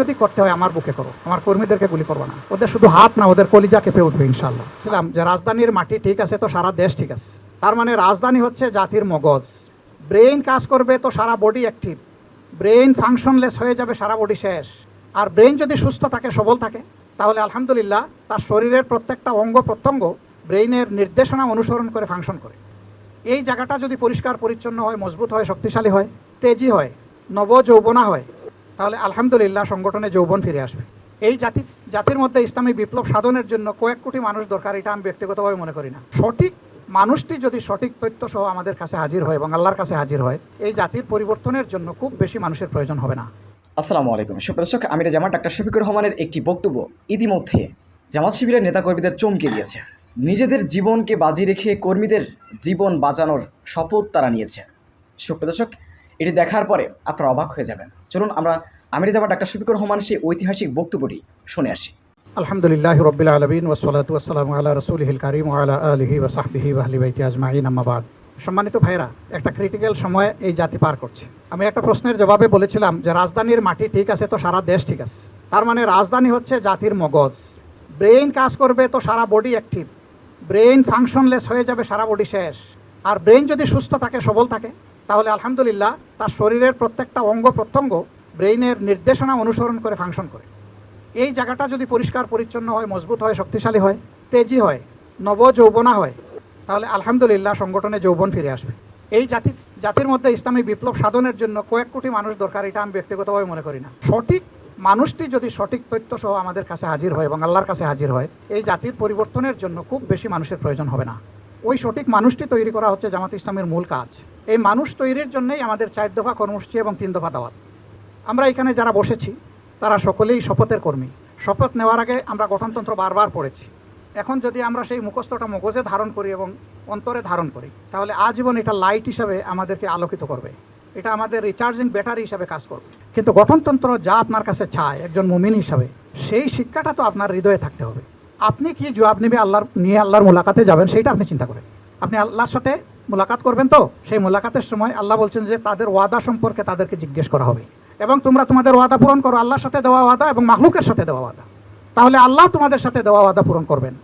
যদি করতে হয় আমার বুকে করো, আমার কর্মীদেরকে গুলি করবো না। ওদের শুধু হাত না, ওদের কলিজা কেঁপে উঠবে ইনশাআল্লাহ। ছিলাম যে রাজধানীর মাটি ঠিক আছে তো সারা দেশ ঠিক আছে। তার মানে রাজধানী হচ্ছে জাতির মগজ। ব্রেইন কাজ করবে তো সারা বডি অ্যাক্টিভ। ব্রেইন ফাংশনলেস হয়ে যাবে, সারা বডি শেষ। আর ব্রেইন যদি সুস্থ থাকে, সবল থাকে, তাহলে আলহামদুলিল্লাহ তার শরীরের প্রত্যেকটা অঙ্গ প্রত্যঙ্গ ব্রেইনের নির্দেশনা অনুসরণ করে ফাংশন করে। এই জায়গাটা যদি পরিষ্কার পরিচ্ছন্ন হয়, মজবুত হয়, শক্তিশালী হয়, তেজি হয়, নব যৌবনা হয়, তাহলে আলহামদুলিল্লাহ সংগঠনে যৌবন ফিরে আসবে। এই জাতির মধ্যে ইসলামী বিপ্লব সাধনের জন্য কয়েক কোটি মানুষ দরকার, এটা আমি ব্যক্তিগতভাবে মনে করি না। সঠিক মানুষটি যদি সঠিক তথ্য সহ আমাদের কাছে হাজির হয় এবং আল্লাহর কাছে হাজির হয়, এই জাতির পরিবর্তনের জন্য খুব বেশি মানুষের প্রয়োজন হবে না। আসসালামু আলাইকুম সুপ্রদর্শক, আমির জামাত ডাক্তার শফিকুর রহমানের একটি বক্তব্য ইতিমধ্যে জামাত শিবিরের নেতাকর্মীদের চমকে দিয়েছে। নিজেদের জীবনকে বাজি রেখে কর্মীদের জীবন বাঁচানোর শপথ তারা নিয়েছে। সুপ্রদর্শক, এটি দেখার পরে আপনারা অবাক হয়ে যাবেন। চলুন আমরা আমির জামাত ডাক্তার শফিকুর রহমানের সেই ঐতিহাসিক বক্তব্যটি শুনে আসি। আলহামদুলিল্লাহ রাব্বিল আলামিন ওয়াসসালাতু ওয়াসসালামু আলা রাসূলিহিল কারীম ওয়া আলা আলিহি ওয়া সাহবিহি ওয়া আহলি বাইতি আজমাইন, আম্মা বাদ। সম্মানিত ভাইরা, একটা ক্রিটিক্যাল সময়ে এই জাতি পার করছে। আমি একটা প্রশ্নের জবাবে বলেছিলাম যে রাজধানীর মাটি ঠিক আছে তো সারা দেশ ঠিক আছে। তার মানে রাজধানী হচ্ছে জাতির মগজ। ব্রেইন কাজ করবে তো সারা বডি অ্যাক্টিভ। ব্রেইন ফাংশনলেস হয়ে যাবে, সারা বডি শেষ। আর ব্রেইন যদি সুস্থ থাকে, সবল থাকে, তাহলে আলহামদুলিল্লাহ তার শরীরের প্রত্যেকটা অঙ্গ প্রত্যঙ্গ ব্রেইনের নির্দেশনা অনুসরণ করে ফাংশন করে। এই জায়গাটা যদি পরিষ্কার পরিচ্ছন্ন হয়, মজবুত হয়, শক্তিশালী হয়, তেজি হয়, নব যৌবনা হয়, তাহলে আলহামদুলিল্লাহ সংগঠনে যৌবন ফিরে আসবে। এই জাতির মধ্যে ইসলামী বিপ্লব সাধনের জন্য কয়েক কোটি মানুষ দরকার, এটা আমি ব্যক্তিগতভাবে মনে করি না। সঠিক মানুষটি যদি সঠিক তথ্য সহ আমাদের কাছে হাজির হয় এবং আল্লাহর কাছে হাজির হয়, এই জাতির পরিবর্তনের জন্য খুব বেশি মানুষের প্রয়োজন হবে না। ওই সঠিক মানুষটি তৈরি করা হচ্ছে জামাত ইসলামের মূল কাজ। এই মানুষ তৈরির জন্যই আমাদের 4 দফা কর্মসূচি এবং 3 দফা দাওয়াত। আমরা এখানে যারা বসেছি তারা সকলেই শপথের কর্মী। শপথ নেওয়ার আগে আমরা গঠনতন্ত্র বারবার পড়েছি। এখন যদি আমরা সেই মুখস্থটা মগজে ধারণ করি এবং অন্তরে ধারণ করি, তাহলে আজীবন এটা লাইট হিসাবে আমাদেরকে আলোকিত করবে। এটা আমাদের রিচার্জিং ব্যাটারি হিসাবে কাজ করবে। কিন্তু গঠনতন্ত্র যা আপনার কাছে চায় একজন মুমিন হিসাবে, সেই শিক্ষাটা তো আপনার হৃদয়ে থাকতে হবে। আপনি কি জবাব নেবে আল্লাহর মুলাকাতে যাবেন, সেইটা আপনি চিন্তা করেন। আপনি আল্লাহর সাথে মুলাকাত করবেন, তো সেই মুলাকাতের সময় আল্লাহ বলছেন যে তাদের ওয়াদা সম্পর্কে তাদেরকে জিজ্ঞেস করা হবে এবং তোমরা তোমাদের ওয়াদা পূরণ করো, আল্লাহর সাথে দেওয়া ওয়াদা এবং মাখলুকের সাথে দেওয়া ওয়াদা। তাহলে আল্লাহ তোমাদের সাথে দেওয়া ওয়াদা পূরণ করবেন।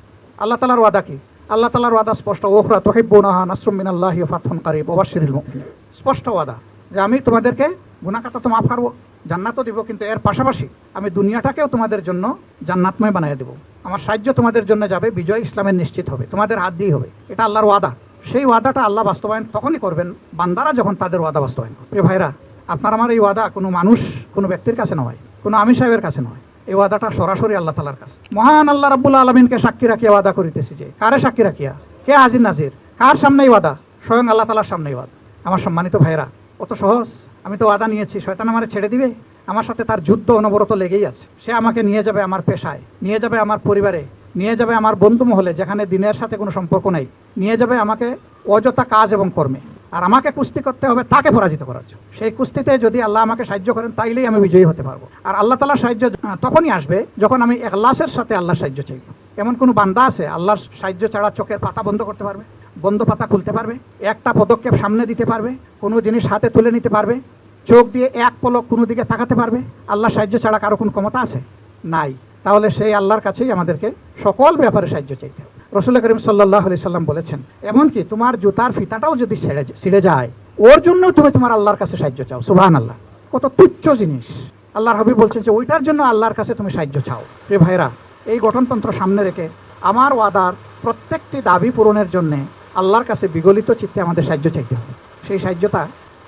আল্লাহ তাআলার ওয়াদা কি? আল্লাহ তাআলার ওয়াদা স্পষ্ট, ওখরা তুহিব্বুনাহা নাসরুম মিনাল্লাহি ওয়া ফাতহুন কারীব ওয়া বাশশিরিল মুমিনিন। স্পষ্ট ওয়াদা যে আমি তোমাদেরকে গুনাহ খাতা তো মাফ করব, জান্নাতও দিব, কিন্তু এর পাশাপাশি আমি দুনিয়াটাকেও তোমাদের জন্য জান্নাতময় বানিয়ে দেব। আমার সাহায্য তোমাদের জন্য যাবে, বিজয় ইসলামের নিশ্চিত হবে, তোমাদের হাত দিয়ে হবে। এটা আল্লাহর ওয়াদা। সেই ওয়াদাটা আল্লাহ বাস্তবায়ন তখনই করবেন বান্দারা যখন তাদের ওয়াদা বাস্তবায়ন করবে। প্রিয় ভাইরা, আপনার আমার এই ওয়াদা কোনো মানুষ, কোনো ব্যক্তির কাছে নয়, কোনো আমির সাহেবের কাছে নয়। এই ওয়াদাটা সরাসরি আল্লাহ তাআলার কাছে। মহান আল্লাহ রাব্বুল আলামিনকে সাক্ষী রাখিয়া ওয়াদা করিতেছি যে, কারে সাক্ষী রাখিয়া? কে হাজির নাজির? কার সামনে এই ওয়াদা? স্বয়ং আল্লাহ তাআলার সামনে এই ওয়াদা। আমার সম্মানিত ভাইরা, অত সহজ? আমি তো ওয়াদা নিয়েছি, শয়তান আমারে ছেড়ে দিবে? আমার সাথে তার যুদ্ধ অনবরত লেগেই আছে। সে আমাকে নিয়ে যাবে আমার পেশায়, নিয়ে যাবে আমার পরিবারে, নিয়ে যাবে আমার বন্ধু মহলে যেখানে দিনের সাথে কোনো সম্পর্ক নেই, নিয়ে যাবে আমাকে অযথা কাজ এবং কর্মে। আর আমাকে কুস্তি করতে হবে তাকে পরাজিত করার জন্য। সেই কুস্তিতে যদি আল্লাহ আমাকে সাহায্য করেন, তাইলেই আমি বিজয়ী হতে পারবো। আর আল্লাহ তাআলার সাহায্য তখনই আসবে যখন আমি ইখলাসের সাথে আল্লাহর সাহায্য চাইব। এমন কোনো বান্দা আছে আল্লাহর সাহায্য ছাড়া চোখের পাতা বন্ধ করতে পারবে? বন্ধ পাতা খুলতে পারবে? একটা পদক্ষেপ সামনে দিতে পারবে? কোনো জিনিস হাতে তুলে নিতে পারবে? চোখ দিয়ে এক পলক কোনো দিকে তাকাতে পারবে? আল্লাহর সাহায্য ছাড়া কারো কোনো ক্ষমতা আছে? নাই। তাহলে সেই আল্লাহর কাছেই আমাদেরকে সকল ব্যাপারে সাহায্য চাইতে হবে। রাসূল করিম সাল্লাল্লাহু আলাইহি সাল্লাম বলেছেন, এমনকি তোমার জুতার ফিতাটাও যদি ছিঁড়ে যায়, ওর জন্য তুমি তোমার আল্লাহর কাছে সাহায্য চাও। সুবহানাল্লাহ, কত তুচ্ছ জিনিস। আল্লাহর হাবিব বলছেন যে ওইটার জন্য আল্লাহর কাছে তুমি সাহায্য চাও। প্রিয় ভাইরা, এই গঠনতন্ত্র সামনে রেখে আমার ওয়াদার প্রত্যেকটি দাবি পূরণের জন্য আল্লাহর কাছে বিগলিত চিত্তে আমাদের সাহায্য চাইতে হবে। সেই সাহায্যটা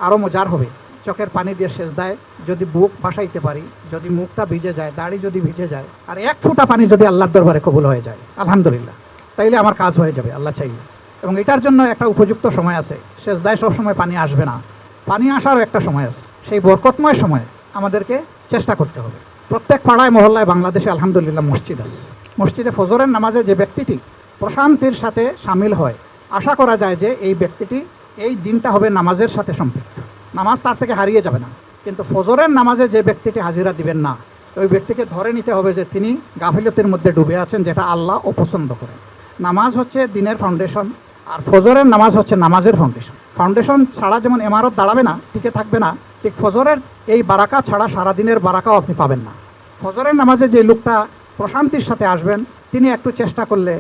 আরও মজার হবে। চোখের পানি দিয়ে সেজদায় যদি বুক ভাসাইতে পারি, যদি মুখটা ভিজে যায়, দাড়ি যদি ভিজে যায়, আর এক ফোঁটা পানি যদি আল্লাহর দরবারে কবুল হয়ে যায়, আলহামদুলিল্লাহ, তাইলে আমার কাজ হয়ে যাবে আল্লাহ চাইলে। এবং এটার জন্য একটা উপযুক্ত সময় আছে। সেজদায় সবসময় পানি আসবে না, পানি আসারও একটা সময় আছে। সেই বরকতময় সময়ে আমাদেরকে চেষ্টা করতে হবে। প্রত্যেক পাড়ায় মহল্লায় বাংলাদেশে আলহামদুলিল্লাহ মসজিদ আছে। মসজিদে ফজরের নামাজে যে ব্যক্তিটি প্রশান্তির সাথে সামিল হয়, আশা করা যায় যে এই ব্যক্তিটি এই দিনটা হবে নামাজের সাথে সম্পৃক্ত। নামাজ তার থেকে হারিয়ে যাবে না। কিন্তু ফজরের নামাজে যে ব্যক্তিটি হাজিরা দিবেন না, ওই ব্যক্তিকে ধরে নিতে হবে যে তিনি গাফিলতির মধ্যে ডুবে আছেন, যেটা আল্লাহ অপছন্দ করেন। নামাজ হচ্ছে দিনের ফাউন্ডেশন, আর ফজরের নামাজ হচ্ছে নামাজের ফাউন্ডেশন। ফাউন্ডেশন ছাড়া যেমন ইমারত দাঁড়াবে না, টিকে থাকবে না, ঠিক ফজরের এই বারাকা ছাড়া সারাদিনের বারাকাও আপনি পাবেন না। ফজরের নামাজে যে লোকটা প্রশান্তির সাথে আসবেন তিনি একটু চেষ্টা করলে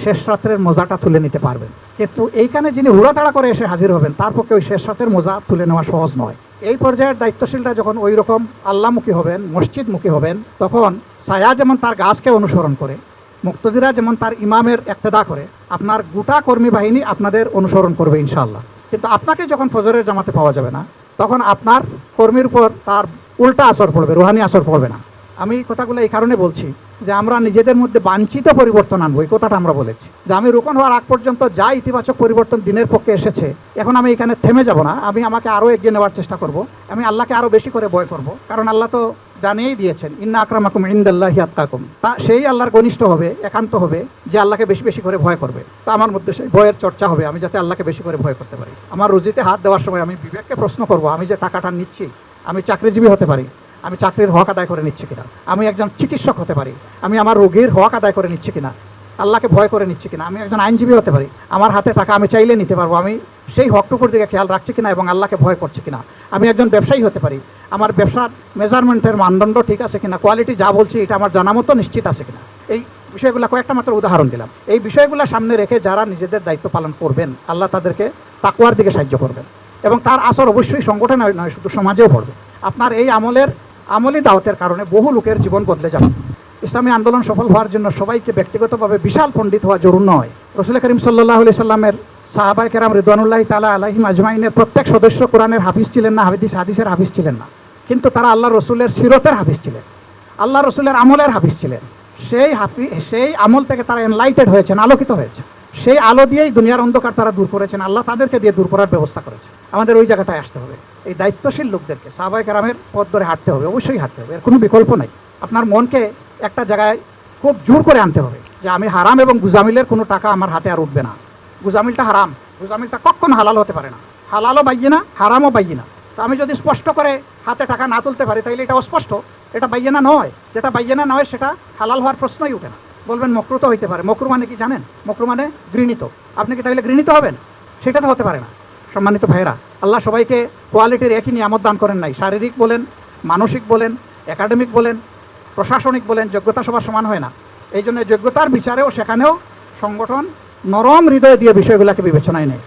শেষ রাত্রের মজাটা তুলে নিতে পারবেন, কিন্তু এইখানে যিনি হুড়াতাড়া করে এসে হাজির হবেন তার পক্ষে ওই শেষ রাতের মজা তুলে নেওয়া সহজ নয়। এই পর্যায়ের দায়িত্বশীলরা যখন ওই রকম আল্লাহমুখী হবেন, মসজিদমুখী হবেন, তখন ছায়া যেমন তার গাছকে অনুসরণ করে, মুক্তদিরা যেমন তার ইমামের ইক্তেদা করে, আপনার গোটা কর্মী বাহিনী আপনাদের অনুসরণ করবে ইনশাআল্লাহ। কিন্তু আপনাকে যখন ফজরের জামাতে পাওয়া যাবে না, তখন আপনার কর্মীর উপর তার উল্টা আসর পড়বে, রুহানি আসর পড়বে না। আমি কথাগুলো এই কারণে বলছি যে আমরা নিজেদের মধ্যে বাঞ্ছিত পরিবর্তন আনবো, এই কথাটা আমরা বলেছি যে আমি রোপণ হওয়ার আগ পর্যন্ত যা ইতিবাচক পরিবর্তন দিনের পক্ষে এসেছে, এখন আমি এখানে থেমে যাব না, আমি আমাকে আরও এগিয়ে নেওয়ার চেষ্টা করব, আমি আল্লাহকে আরও বেশি করে ভয় করব, কারণ আল্লাহ তো জানিয়েই দিয়েছেন ইন্না আকরামাকুম ইনদাল্লাহি আতকাকুম, তা সেই আল্লাহর ঘনিষ্ঠ হবে, একান্ত হবে যে আল্লাহকে বেশি বেশি করে ভয় করবে। তা আমার মধ্যে সেই ভয়ের চর্চা হবে, আমি যাতে আল্লাহকে বেশি করে ভয় করতে পারি। আমার রুজিতে হাত দেওয়ার সময় আমি বিবেককে প্রশ্ন করব, আমি যে টাকাটা নিচ্ছি, আমি চাকরিজীবী হতে পারি, আমি চাকরির হক আদায় করে নিচ্ছি কিনা, আমি একজন চিকিৎসক হতে পারি, আমি আমার রোগীর হক আদায় করে নিচ্ছি কিনা, আল্লাহকে ভয় করে নিচ্ছি কিনা, আমি একজন আইনজীবী হতে পারি, আমার হাতে টাকা আমি চাইলে নিতে পারবো, আমি সেই হকটুকুর দিকে খেয়াল রাখছি কিনা এবং আল্লাহকে ভয় করছি কিনা, আমি একজন ব্যবসায়ী হতে পারি, আমার ব্যবসার মেজারমেন্টের মানদণ্ড ঠিক আছে কিনা, কোয়ালিটি যা বলছি এটা আমার জানা মতো নিশ্চিত আছে কিনা। এই বিষয়গুলো কয়েকটা মাত্র উদাহরণ দিলাম। এই বিষয়গুলো সামনে রেখে যারা নিজেদের দায়িত্ব পালন করবেন, আল্লাহ তাদেরকে তাকওয়ার দিকে সাহায্য করবেন এবং তার আসর অবশ্যই সংগঠনে নয়, শুধু সমাজেও পড়বে। আপনার এই আমলি দাওয়াতের কারণে বহু লোকের জীবন বদলে যাবে। ইসলামী আন্দোলন সফল হওয়ার জন্য সবাইকে ব্যক্তিগতভাবে বিশাল পণ্ডিত হওয়া জরুরি নয়। রাসূল করিম সাল্লাল্লাহু আলাইহি সাল্লামের সাহাবায়ে কেরাম রিদওয়ানুল্লাহি তাআলা আলাইহিম আজমাইনের প্রত্যেক সদস্য কোরআনের হাফিজ ছিলেন না, হাদিসের হাফিজ ছিলেন না, কিন্তু তারা আল্লাহ রসুলের সিরতের হাফিজ ছিলেন, আল্লাহ রসুলের আমলের হাফিজ ছিলেন। সেই আমল থেকে তারা এনলাইটেড হয়েছেন, আলোকিত হয়েছে। সেই আলো দিয়েই দুনিয়ার অন্ধকার তারা দূর করেছেন, আল্লাহ তাদেরকে দিয়ে দূর করার ব্যবস্থা করেছে। আমাদের ওই জায়গাটায় আসতে হবে, এই দায়িত্বশীল লোকদেরকে সাহাবায়ে কেরামের পথ ধরে হাঁটতে হবে, অবশ্যই হাঁটতে হবে, এর কোনো বিকল্প নাই। আপনার মনকে একটা জায়গায় খুব জোর করে আনতে হবে যে আমি হারাম এবং গুজামিলের কোনো টাকা আমার হাতে আর উঠবে না। গুজামিলটা হারাম, গুজামিলটা কখনো হালাল হতে পারে না, হালালও বাইয়ে না, হারামও বাইয়ে না। তো আমি যদি স্পষ্ট করে হাতে টাকা না তুলতে পারি তাহলে এটা অস্পষ্ট, এটা বাইয়ে না নয়। যেটা বাইয়ে না নয় সেটা হালাল হওয়ার প্রশ্নই উঠে না। বলবেন মকরু তো হইতে পারে, মকরু মানে কি জানেন? মকরু মানে ঘৃণিত। আপনি কি তাহলে ঘৃণিত হবেন? সেটা তো হতে পারে না। সম্মানিত ভাইয়েরা, আল্লাহ সবাইকে কোয়ালিটির একই নিয়ামত দান করেন নাই। শারীরিক বলেন, মানসিক বলেন, একাডেমিক বলেন, প্রশাসনিক বলেন, যোগ্যতা সবার সমান হয় না। এই জন্য যোগ্যতার বিচারেও সেখানেও সংগঠন নরম হৃদয় দিয়ে বিষয়গুলোকে বিবেচনায় নেয়।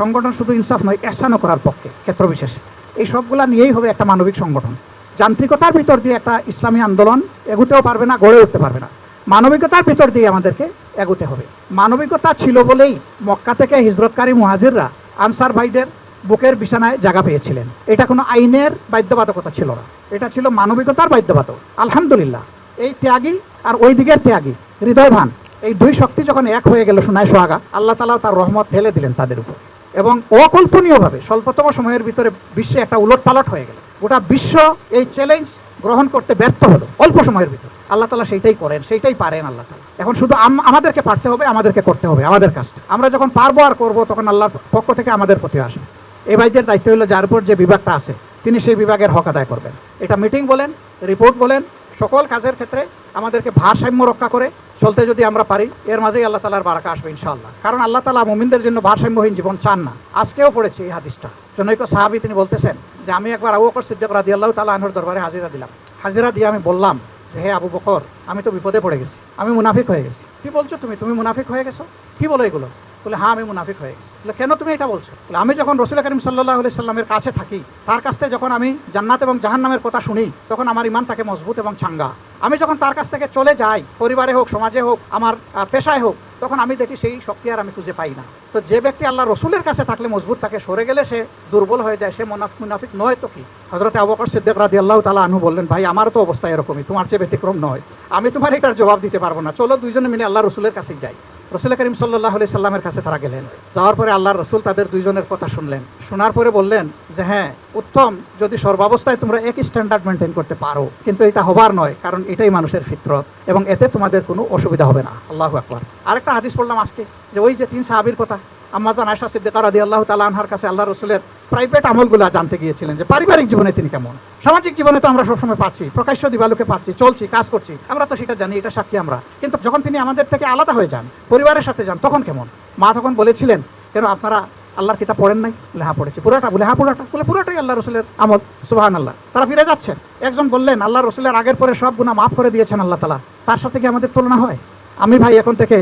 সংগঠন শুধু ইনসাফ নয়, এহসানও করার পক্ষে ক্ষেত্র বিশেষে। এই সবগুলা নিয়েই হবে একটা মানবিক সংগঠন। যান্ত্রিকতার ভিতর দিয়ে একটা ইসলামী আন্দোলন এগুতেও পারবে না, গড়ে উঠতে পারবে না। মানবিকতার ভিতর দিয়ে আমাদেরকে এগুতে হবে। মানবিকতা ছিল বলেই মক্কা থেকে হিজরতকারী মুহাজিররা আনসার ভাইদের বুকের বিছানায় জায়গা পেয়েছিলেন। এটা কোনো আইনের বাধ্যবাধকতা ছিল না, এটা ছিল মানবিকতার বাধ্যবাধক। আলহামদুলিল্লাহ, এই ত্যাগী আর ওই দিকের ত্যাগী, হৃদয়বান, এই দুই শক্তি যখন এক হয়ে গেল সোনায় সোহাগা, আল্লাহ তাআলা তার রহমত ফেলে দিলেন তাদের উপর এবং অকল্পনীয়ভাবে স্বল্পতম সময়ের ভিতরে বিশ্বে একটা উলটপালট হয়ে গেল। গোটা বিশ্ব এই চ্যালেঞ্জ গ্রহণ করতে ব্যর্থ হলো অল্প সময়ের ভিতরে। আল্লাহ তাআলা সেইটাই করেন, সেইটাই পারেন আল্লাহ তাআলা। এখন শুধু আমাদেরকে পারতে হবে, আমাদেরকে করতে হবে আমাদের কাজটা। আমরা যখন পারবো আর করবো তখন আল্লাহর পক্ষ থেকে আমাদের প্রতি আসবে। এই ভাইদের দায়িত্ব হলো যার উপর যে বিভাগটা আছে তিনি সেই বিভাগের হক আদায় করবেন। এটা মিটিং বলেন, রিপোর্ট বলেন, সকল কাজের ক্ষেত্রে আমাদেরকে ভারসাম্য রক্ষা করে চলতে যদি আমরা পারি, এর মাঝেই আল্লাহ তাআলার বারাকা আসবে ইনশাআল্লাহ। কারণ আল্লাহ তাআলা মুমিনদের জন্য ভারসাম্যহীন জীবন চান না। আজকেও পড়েছি এই হাদিসটা। জনৈক সাহাবী তিনি বলতেছেন যে আমি একবার আবু বকর সিদ্দিক রাদিয়াল্লাহু তাআলা আনহুর দরবারে হাজিরা দিলাম। হাজিরা দিয়ে আমি বললাম যে হে আবু বকর, আমি তো বিপদে পড়ে গেছি, আমি মুনাফিক হয়ে গেছি। কি বলছো তুমি মুনাফিক হয়ে গেছো? কি বলো এগুলো? বলে হ্যাঁ, আমি মুনাফিক হয়ে গেছি। বলে কেন তুমি এটা বলছো? বলে আমি যখন রাসূল করিম সাল্লাল্লাহু আলাইহি সাল্লামের কাছে থাকি, তার কাছ থেকে যখন আমি জান্নাত এবং জাহান্নামের কথা শুনি, তখন আমার ঈমান থাকে মজবুত এবং চাঙ্গা। আমি যখন তার কাছ থেকে চলে যাই, পরিবারে হোক, সমাজে হোক, আমার পেশায় হোক, তখন আমি দেখি সেই শক্তি আর আমি খুঁজে পাই না। তো যে ব্যক্তি আল্লাহ রসুলের কাছে থাকলে মজবুত থাকে, সরে গেলে সে দুর্বল হয়ে যায়, সে মুনাফিক নয় তো কি? হযরত আবু বকর সিদ্দিক রাদিয়াল্লাহু তাআলা আনহু বললেন, ভাই আমারও তো অবস্থা এরকমই, তোমার চেয়ে ব্যতিক্রম নয়, আমি তোমার এটার জবাব দিতে পারবো না, চলো দুইজনে মিলে আল্লাহ রসুলের কাছে যাই। রাসূল করিম সাল্লাল্লাহু আলাইহি সাল্লামের কাছে তারা গেলেন। যাওয়ার পরে আল্লাহর রসুল তাদের দুইজনের কথা শুনলেন। শোনার পরে বললেন যে হ্যাঁ, উত্তম যদি সর্বাবস্থায় তোমরা একই স্ট্যান্ডার্ড মেনটেন করতে পারো, কিন্তু এটা হবার নয়, কারণ এটাই মানুষের ফিতরত এবং এতে তোমাদের কোনো অসুবিধা হবে না। আল্লাহু আকবার। আরেকটা হাদিস পড়লাম আজকে, যে ওই যে 3 সাহাবীর কথা, আম্মা জান আয়েশা সিদ্দিকা রাদিয়াল্লাহু তাআলা আনহার কাছে আল্লাহ রসুলের প্রাইভেট আমলগুলো জানতে গিয়েছিলেন, যে পারিবারিক জীবনে তিনি কেমন। সামাজিক জীবনে তো আমরা সবসময় পাচ্ছি, প্রকাশ্য দিবালোকে পাচ্ছি, চলছি, কাজ করছি, আমরা তো সেটা জানি, এটা সাক্ষী আমরা। কিন্তু যখন তিনি আমাদের থেকে আলাদা হয়ে যান, পরিবারের সাথে যান, তখন কেমন? মা তখন বলেছিলেন, কেন আপনারা আল্লাহর কিতাব পড়েন নাই? বলে হ্যাঁ পড়েছি। পুরোটা? বলে হ্যাঁ পুরোটা। বলে পুরোটাই আল্লাহ রসুলের আমল। সুবহানাল্লাহ। তারা ফিরে যাচ্ছেন। একজন বললেন আল্লাহ রসুলের আগের পরে সব গুনাহ মাফ করে দিয়েছেন আল্লাহ তাআলা, তার সাথে কি আমাদের তুলনা হয়? আমি ভাই এখন থেকে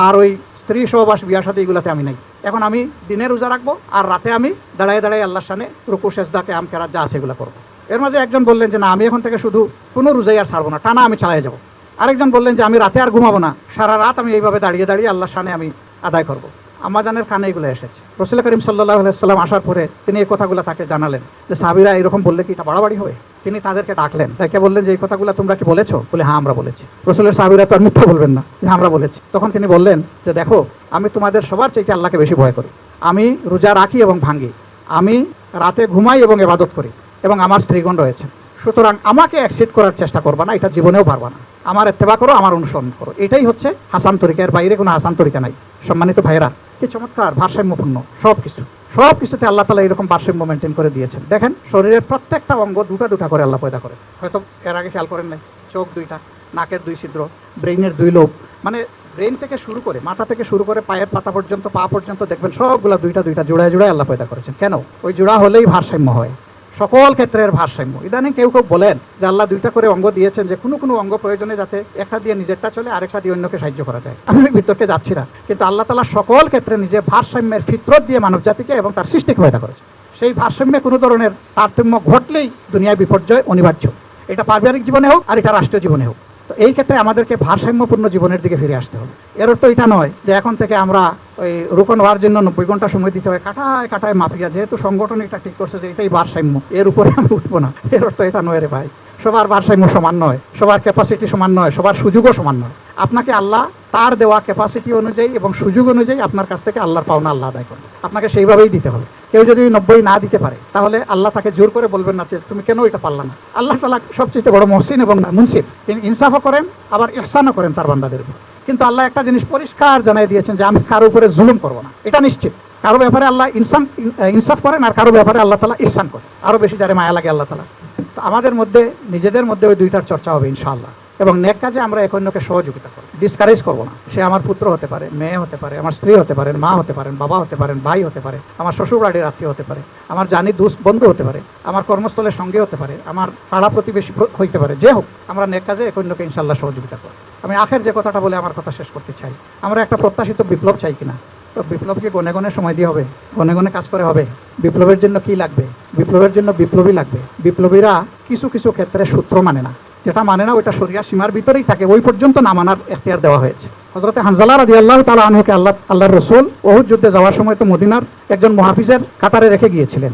আর ওই স্ত্রী সহবাস বিয়ার সাথে এগুলাতে আমি নাই। এখন আমি দিনে রোজা রাখবো, আর রাতে আমি দাঁড়ায় দাঁড়ায় আল্লাহর সামনে রুকু সেজদা কিয়াম কেরাত যা আছে এগুলো করবো। এর মাঝে একজন বললেন যে না, আমি এখন থেকে শুধু কোনো রোজাই আর ছাড়বো না, টানা আমি চালিয়ে যাবো। আরেকজন বললেন যে আমি রাতে আর ঘুমাবো না, সারা রাত আমি এইভাবে দাঁড়িয়ে দাঁড়িয়ে আল্লাহর সামনে আমি আদায় করবো। আম্মাজানের কানে এগুলো এসেছে। রাসূল করিম সাল্লাল্লাহু আলাইহি ওয়াসাল্লাম আসার পরে তিনি এই কথাগুলো তাকে জানালেন যে সাহাবীরা এরকম বললে কি এটা বাড়াবাড়ি হবে? তিনি তাদেরকে ডাকলেন, তাকে বললেন যে এই কথাগুলো তোমরা কি বলেছো? বলে হ্যাঁ আমরা বলেছি। রাসূলের সাহাবীরা তো আর মিথ্যা বলবেন না যে আমরা বলেছি। তখন তিনি বললেন যে দেখো, আমি তোমাদের সবার চাইতে আল্লাহকে বেশি ভয় করি। আমি রোজা রাখি এবং ভাঙি, আমি রাতে ঘুমাই এবং ইবাদত করি, এবং আমার স্ত্রীগণ রয়েছে। সুতরাং আমাকে অ্যাকসেপ্ট করার চেষ্টা করবা না, এটা জীবনেও পারবা না। আমার ইত্তেবা করো, আমার অনুসরণ করো, এটাই হচ্ছে হাসান তরিকা, এর বাইরে কোনো হাসান তরিকা নাই। সম্মানিত ভাইরা, কি চমৎকার ভারসাম্যপূর্ণ সবকিছুতে আল্লাহ তাআলা এরকম ভারসাম্য মেনটেন করে দিয়েছেন। দেখেন শরীরের প্রত্যেকটা অঙ্গ দুটা দুটা করে আল্লাহ পয়দা করে। হয়তো এর আগে খেয়াল করেন নাই, চোখ দুইটা, নাকের দুই ছিদ্র, ব্রেইনের দুই লোব, মানে ব্রেইন থেকে শুরু করে মাথা থেকে শুরু করে পায়ের পাতা পর্যন্ত, পা পর্যন্ত দেখবেন সবগুলা দুইটা দুইটা জোড়ায় জোড়ায় আল্লাহ পয়দা করেছেন। কেন? ওই জোড়া হলেই ভারসাম্য হয়, সকল ক্ষেত্রের ভারসাম্য। ইদানিং কেউ কেউ বলেন যে আল্লাহ দুইটা করে অঙ্গ দিয়েছেন, যে কোনো কোনো অঙ্গ প্রয়োজনে যাতে একটা দিয়ে নিজেরটা চলে, আরেকটা দিয়ে অন্যকে সাহায্য করা যায়। আমি বিতর্কে যাচ্ছি না, কিন্তু আল্লাহ তাআলা সকল ক্ষেত্রে নিজে ভারসাম্যের ফিতরত দিয়ে মানব জাতিকে এবং তার সৃষ্টিকে পয়দা করেছে। সেই ভারসাম্যে কোনো ধরনের তারতম্য ঘটলেই দুনিয়ায় বিপর্যয় অনিবার্য। এটা পারিবারিক জীবনে হোক আর এটা রাষ্ট্রীয় জীবনে হোক। তো এই ক্ষেত্রে আমাদেরকে ভারসাম্যপূর্ণ জীবনের দিকে ফিরে আসতে হবে। এর অর্থ এটা নয় যে এখন থেকে আমরা ওই রোপণ হওয়ার জন্য 90 ঘন্টা সময় দিতে হবে, কাটায় কাটায় মাফিয়া, যেহেতু সংগঠন এটা ঠিক করছে যে এটাই ভারসাম্য, এর উপরে আমরা উঠবো না। এর অর্থ এটা নয় রে ভাই। সবার ভারসাম্য সমান নয়, সবার ক্যাপাসিটি সমান নয়, সবার সুযোগও সমান নয়। আপনাকে আল্লাহ তার দেওয়া ক্যাপাসিটি অনুযায়ী এবং সুযোগ অনুযায়ী আপনার কাছ থেকে আল্লাহর পাওনা আল্লাহ আদায় করবে, আপনাকে সেইভাবেই দিতে হবে। কেউ যদি 90 না দিতে পারে, তাহলে আল্লাহ তাকে জোর করে বলবেন না যে তুমি কেন এটা পারলা না। আল্লাহ তাআলা সবচেয়ে বড় মহসিন এবং মুনসিফ, তিনি ইনসাফও করেন আবার ইহসানও করেন তার বান্দাদের উপর। কিন্তু আল্লাহ একটা জিনিস পরিষ্কার জানিয়ে দিয়েছেন যে আমি কারো উপরে জুলুম করবো না, এটা নিশ্চিত। কারো ব্যাপারে আল্লাহ ইনসাফ করেন, আর কারো ব্যাপারে আল্লাহ তাআলা ইহসান করেন। আরো বেশি যারে মায়া লাগে আল্লাহ তাআলা। তো আমাদের মধ্যে নিজেদের মধ্যে ওই দুইটার চর্চা হবে ইনশাআল্লাহ, এবং নেক কাজে আমরা এক অন্যকে সহযোগিতা করব, ডিসকারেজ করবো না। সে আমার পুত্র হতে পারে, মেয়ে হতে পারে, আমার স্ত্রী হতে পারেন, মা হতে পারেন, বাবা হতে পারেন, ভাই হতে পারে, আমার শ্বশুর বাড়ির আত্মীয় হতে পারে, আমার জানি দোস্ত বন্ধু হতে পারে, আমার কর্মস্থলের সঙ্গে হতে পারে, আমার পাড়া প্রতিবেশী হইতে পারে, যে হোক আমরা নেক কাজে এক অন্যকে ইনশাআল্লাহ সহযোগিতা করব। আমি আখের যে কথাটা বলে আমার কথা শেষ করতে চাই, আমরা একটা প্রত্যাশিত বিপ্লব চাই কিনা? তো বিপ্লবকে গনে গনে সময় দিয়ে হবে, গনে গনে কাজ করে হবে। বিপ্লবের জন্য কি লাগবে? বিপ্লবের জন্য বিপ্লবী লাগবে। বিপ্লবীরা কিছু কিছু ক্ষেত্রে সূত্র মানে না, যেটা মানে না ওইটা শরিয়া সীমার ভিতরেই থাকে, ওই পর্যন্ত না মানার এখতিয়ার দেওয়া হয়েছে। হযরত হানজালা রাদিয়াল্লাহু তাআলা আনহুকে আল্লাহর রাসূল উহুদ যুদ্ধে যাওয়ার সময় তো মদিনার একজন মুহাফিজের কাতারে রেখে গিয়েছিলেন,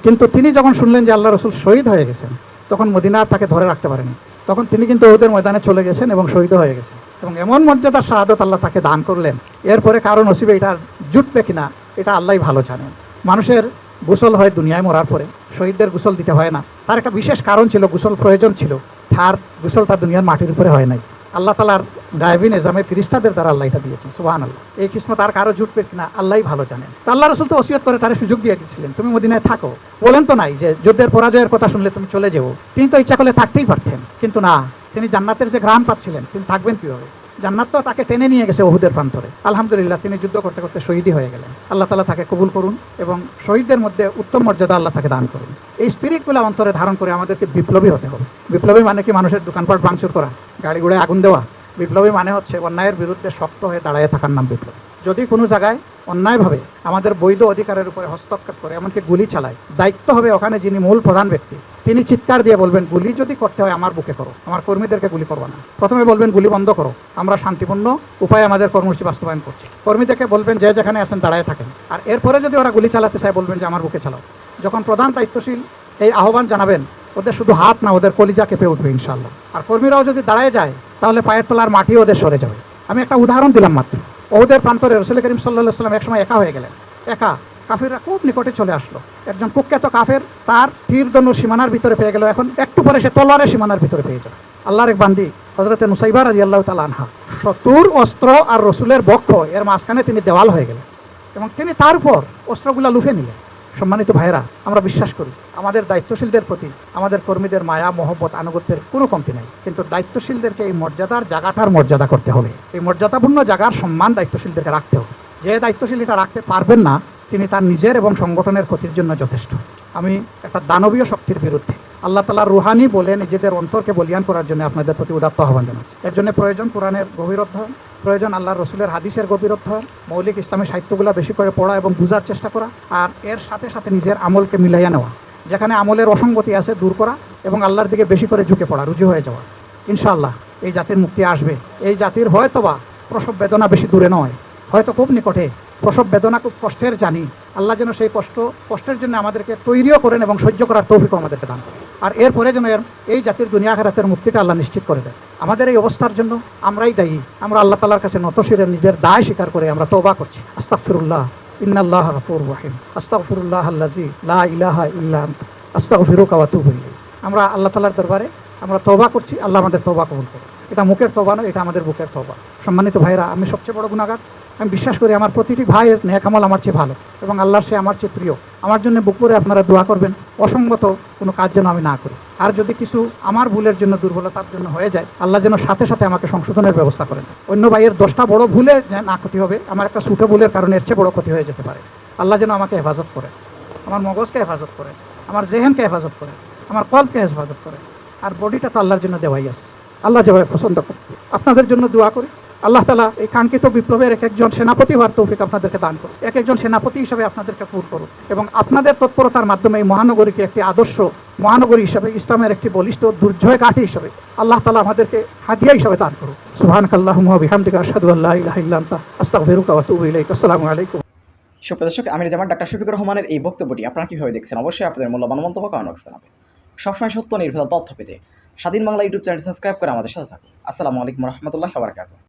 কিন্তু তিনি যখন শুনলেন যে আল্লাহর রাসূল শহীদ হয়ে গেছেন, তখন মদিনা তাকে ধরে রাখতে পারেনি। তখন তিনি কিন্তু উহুদের ময়দানে চলে গেছেন এবং শহীদ হয়ে গেছেন, এবং এমন মর্যাদার শাহাদত আল্লাহ তাকে দান করলেন। এরপরে কারো নসিবে এটা জুটবে কিনা এটা আল্লাহই ভালো জানেন। মানুষের গোসল হয় দুনিয়ায় মরার পরে, শহীদদের গোসল দিতে হয় না। তার একটা বিশেষ কারণ ছিল, গোসল প্রয়োজন ছিল। তার গোসল তার দুনিয়ার মাটির উপরে হয় নাই, আল্লাহ তাআলার গায়েবী নিজামে ফেরেশতাদের দ্বারা আল্লাহ এটা দিয়েছেন। সুবহানাল্লাহ। এই কিসমত আর কারো জুটবে কিনা আল্লাহই ভালো জানেন। তো আল্লাহ রাসূল তো ওসিয়ত করে তারে সুযোগ দিয়ে দিয়েছিলেন, তুমি মদিনায় থাকো। বলেন তো নাই যে যুদ্ধের পরাজয়ের কথা শুনলে তুমি চলে যাও। তিনি তো ইচ্ছা করলে থাকতেই পারতেন, কিন্তু না, তিনি জান্নাতের যে ঘ্রাণ পাচ্ছিলেন, তিনি থাকবেন কিভাবে? জান্নাত তো তাকে টেনে নিয়ে গেছে উহুদের প্রান্তরে। আলহামদুলিল্লাহ, তিনি যুদ্ধ করতে করতে শহীদই হয়ে গেলেন। আল্লাহ তাআলা তাকে কবুল করুন এবং শহীদদের মধ্যে উত্তম মর্যাদা আল্লাহ তাকে দান করুন। এই স্পিরিটগুলো অন্তরে ধারণ করে আমাদেরকে বিপ্লবী হতে হবে। বিপ্লবী মানে কি মানুষের দোকানপাট ভাঙচুর করা, গাড়ি ঘোড়ায় আগুন দেওয়া? বিপ্লবী মানে হচ্ছে অন্যায়ের বিরুদ্ধে শক্ত হয়ে দাঁড়িয়ে থাকার নাম বিপ্লব। যদি কোনো জায়গায় অন্যায়ভাবে আমাদের বৈধ অধিকারের উপরে হস্তক্ষেপ করে, এমনকি গুলি চালায়, দায়িত্ব হবে ওখানে যিনি মূল প্রধান ব্যক্তি, তিনি চিৎকার দিয়ে বলবেন গুলি যদি করতে হয় আমার বুকে করো, আমার কর্মীদেরকে গুলি করবো না। প্রথমে বলবেন গুলি বন্ধ করো, আমরা শান্তিপূর্ণ উপায়ে আমাদের কর্মসূচি বাস্তবায়ন করছি। কর্মীদেরকে বলবেন যে যেখানে আছেন দাঁড়ায় থাকেন, আর এরপরে যদি ওরা গুলি চালাতে চায় বলবেন যে আমার বুকে চালাও। যখন প্রধান দায়িত্বশীল এই আহ্বান জানাবেন, ওদের শুধু হাত না, ওদের কলিজা কেঁপে উঠবে ইনশাআল্লাহ। আর কর্মীরাও যদি দাঁড়ায় যায়, তাহলে পায়ের তলার মাটি ওদের সরে যাবে। আমি একটা উদাহরণ দিলাম মাত্র। ওদের প্রান্তরে রাসূল করিম সাল্লাল্লাহু আলাইহি ওয়াসাল্লাম একসময় একা হয়ে গেলেন। একা, কাফিররা খুব নিকটে চলে আসলো। একজন কুখ্যাত কাফের তার তীর ধনুর সীমানার ভিতরে পেয়ে গেল, এখন একটু পরে সে তলোয়ারের সীমানার ভিতরে পেয়ে যাবে। আল্লাহর এক বান্দি হযরত নুসাইবা রাদিয়াল্লাহু তাআলা আনহা, শত্রুর অস্ত্র আর রাসূলের বক্ষ এর মাঝখানে তিনি দেওয়াল হয়ে গেলেন, এবং তিনি তার উপর অস্ত্রগুলা লুফে নিলেন। সম্মানিত ভাইরা, আমরা বিশ্বাস করি আমাদের দায়িত্বশীলদের প্রতি আমাদের কর্মীদের মায়া, মহব্বত, আনুগত্যের কোনো কমতি নাই, কিন্তু দায়িত্বশীলদেরকে এই মর্যাদার জায়গাটার মর্যাদা করতে হবে। এই মর্যাদাপূর্ণ জায়গার সম্মান দায়িত্বশীলদেরকে রাখতে হবে। যে দায়িত্বশীল এটা রাখতে পারবেন না, তিনি তার নিজের এবং সংগঠনের ক্ষতির জন্য যথেষ্ট। আমি একটা দানবীয় শক্তির বিরুদ্ধে আল্লাহ তাআলা রুহানি বলে নিজেদের অন্তরকে বলিয়ান করার জন্য আপনাদের প্রতি উদাত্ত আহ্বান জানাচ্ছি। এর জন্য প্রয়োজন কোরআনের গভীর অধ্যয়ন, প্রয়োজন আল্লাহর রসুলের হাদিসের গভীর অধ্যয়ন, মৌলিক ইসলামী সাহিত্যগুলো বেশি করে পড়া এবং বুঝার চেষ্টা করা, আর এর সাথে সাথে নিজের আমলকে মিলাইয়া নেওয়া, যেখানে আমলের অসঙ্গতি আছে দূর করা এবং আল্লাহর দিকে বেশি করে ঝুঁকে পড়া, রুজু হয়ে যাওয়া। ইনশাআল্লাহ এই জাতির মুক্তি আসবে। এই জাতির হয়তোবা প্রসব বেদনা বেশি দূরে নয়, হয়তো খুব নিকটে। প্রসব বেদনা খুব কষ্টের জানি, আল্লাহ যেন সেই কষ্টের জন্য আমাদেরকে তৈরিও করেন এবং সহ্য করার তৌফিকও আমাদেরকে দান করেন। আর এরপরে যেন এই জাতির দুনিয়া আখিরাতের মুক্তিটা আল্লাহ নিশ্চিত করে দেয়। আমাদের এই অবস্থার জন্য আমরাই দায়ী। আমরা আল্লাহ তাআলার কাছে নতশিরে নিজের দায় স্বীকার করে আমরা তওবা করছি। আস্তাগফিরুল্লাহ, ইন্নাল্লাহ গফুরুর রহিম, আস্তাগফিরুল্লাহ আল্লাযী লা ইলাহা ইল্লা আনতা, আস্তাগফিরুকা ওয়া আতুবু ইলাইক। আমরা আল্লাহ তাআলার দরবারে আমরা তওবা করছি, আল্লাহ আমাদের তওবা কবুল করুন। এটা মুখের তওবা নয়, এটা আমাদের বুকের তওবা। সম্মানিত ভাইরা, আমি সবচেয়ে বড় গুনাহগার। আমি বিশ্বাস করি আমার প্রতিটি ভাইয়ের নেক আমল আমার চেয়ে ভালো এবং আল্লাহর সে আমার চেয়ে প্রিয়। আমার জন্য বুক করে আপনারা দোয়া করবেন, অসঙ্গত কোনো কাজ যেন আমি না করি। আর যদি কিছু আমার ভুলের জন্য, দুর্বলতার জন্য হয়ে যায়, আল্লাহ যেন সাথে সাথে আমাকে সংশোধনের ব্যবস্থা করেন। অন্য ভাইয়ের 10টা বড় ভুলে না ক্ষতি হবে, আমার একটা ছোটো ভুলের কারণে এর চেয়ে বড় ক্ষতি হয়ে যেতে পারে। আল্লাহ যেন আমাকে হেফাজত করেন, আমার মগজকে হেফাজত করেন, আমার জেহেনকে হেফাজত করেন, আমার কলকে হেফাজত করেন। আর বডিটা তো আল্লাহর জন্য দেওয়াই আছে, আল্লাহ যেভাবে পছন্দ করেন। আপনাদের জন্য দোয়া করি, আল্লাহ তাআলা এই কাঙ্ক্ষিত বিপ্লবের এক একজন সেনাপতি হওয়ার তৌফিক আপনাদেরকে দান করুন, এক একজন সেনাপতি হিসেবে আপনাদেরকে কবুল করুন এবং আপনাদের তৎপরতার মাধ্যমে এই মহানগরীকে একটি আদর্শ মহানগরী হিসেবে, ইসলামের একটি বলিষ্ঠ দুর্জয় ঘাঁটি হিসেবে আল্লাহ তাআলা আমাদেরকে হাদিয়া হিসেবে দান করুন। সুবহানাকাল্লাহুম্মা ওয়া বিহামদিকা আশহাদু আল্লা ইলাহা ইল্লা আনতা, আস্তাগফিরুকা ওয়া আতুবু ইলাইক। আসসালামু আলাইকুম। সুপ্রদর্শক, আমির জামাত ডাক্তার শফিকুর রহমানের এই বক্তব্যটি আপনারা কীভাবে দেখছেন? অবশ্যই আপনাদের মূল্যবান মন্তব্য কমেন্ট বক্সে জানাবেন। সবসময় সত্য নির্ভেজাল তথ্য পেতে স্বাধীন বাংলা ইউটিউব চ্যানেল সাবস্ক্রাইব করে আমাদের সাথে থাকুন। আসসালামু আলাইকুম ওয়া রাহমাতুল্লাহি ওয়া বারাকাতুহু।